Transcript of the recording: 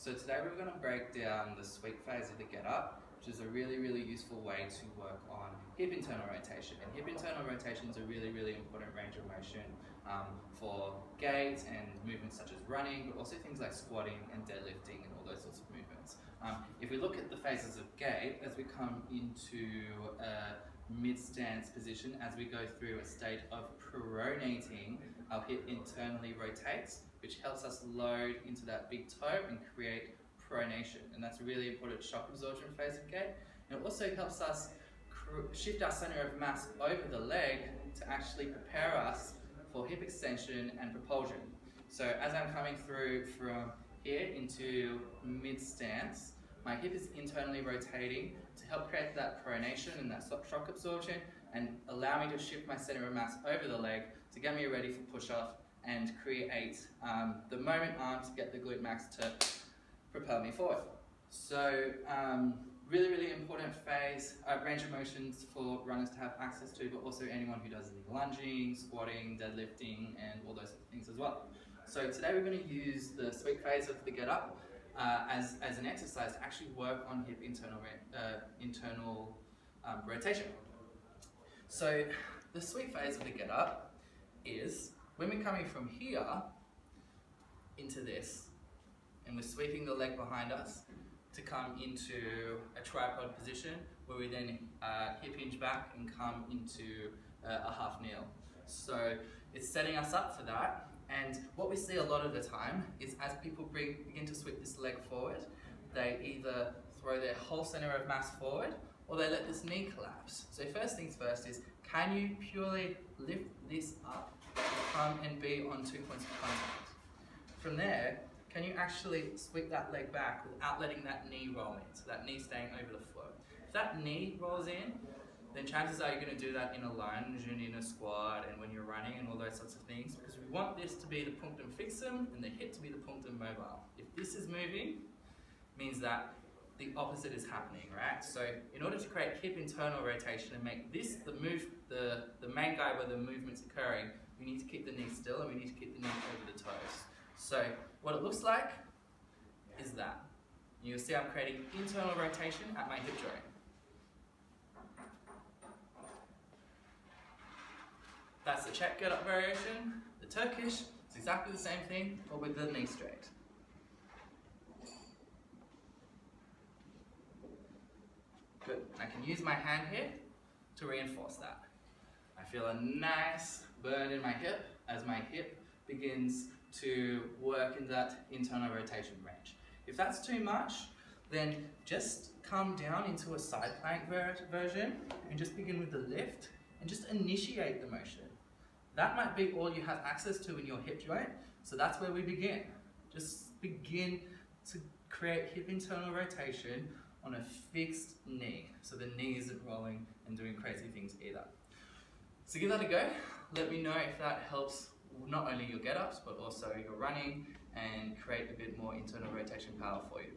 So today we're going to break down the sweep phase of the get up, which is a really useful way to work on hip internal rotation. And hip internal rotation is a really important range of motion for gait and movements such as running, but also things like squatting and deadlifting and all those sorts of movements. If we look at the phases of gait, as we come into a mid-stance position, as we go through a state of pronating, our hip internally rotates, which helps us load into that big toe and create pronation. And that's a really important shock absorption phase of gait. And it also helps us shift our center of mass over the leg to actually prepare us for hip extension and propulsion. So as I'm coming through from here into mid-stance, my hip is internally rotating to help create that pronation and that shock absorption and allow me to shift my center of mass over the leg to get me ready for push-off and create the moment arm to get the glute max to propel me forward. So really important phase, range of motions for runners to have access to, but also anyone who does any lunging, squatting, deadlifting, and all those things as well. So today we're going to use the sweep phase of the get up as an exercise to actually work on hip internal rotation. So the sweep phase of the get up is when we're coming from here into this, and we're sweeping the leg behind us to come into a tripod position where we then hip hinge back and come into a half kneel. So it's setting us up for that. And what we see a lot of the time is as people begin to sweep this leg forward, they either throw their whole center of mass forward or they let this knee collapse. So first things first is, can you purely lift this up, come and be on 2 points of contact? From there, can you actually sweep that leg back without letting that knee roll in, so that knee staying over the floor? If that knee rolls in, then chances are you're going to do that in a lunge and in a squat and when you're running and all those sorts of things, because we want this to be the punctum fixum and the hip to be the punctum mobile. If this is moving, it means that the opposite is happening, right? So in order to create hip internal rotation and make this the main guy where the movement's occurring, we need to keep the knee still and we need to keep the knee over the toes. So what it looks like is that. You'll see I'm creating internal rotation at my hip joint. That's the Czech get up variation. The Turkish is exactly the same thing, but with the knee straight. Good. I can use my hand here to reinforce that. I feel a nice burn in my hip as my hip begins to work in that internal rotation range. If that's too much, then just come down into a side plank version and just begin with the lift and just initiate the motion. That might be all you have access to in your hip joint, so that's where we begin. Just begin to create hip internal rotation on a fixed knee, so the knee isn't rolling and doing crazy things either. So give that a go. Let me know if that helps not only your get-ups, but also your running, and create a bit more internal rotation power for you.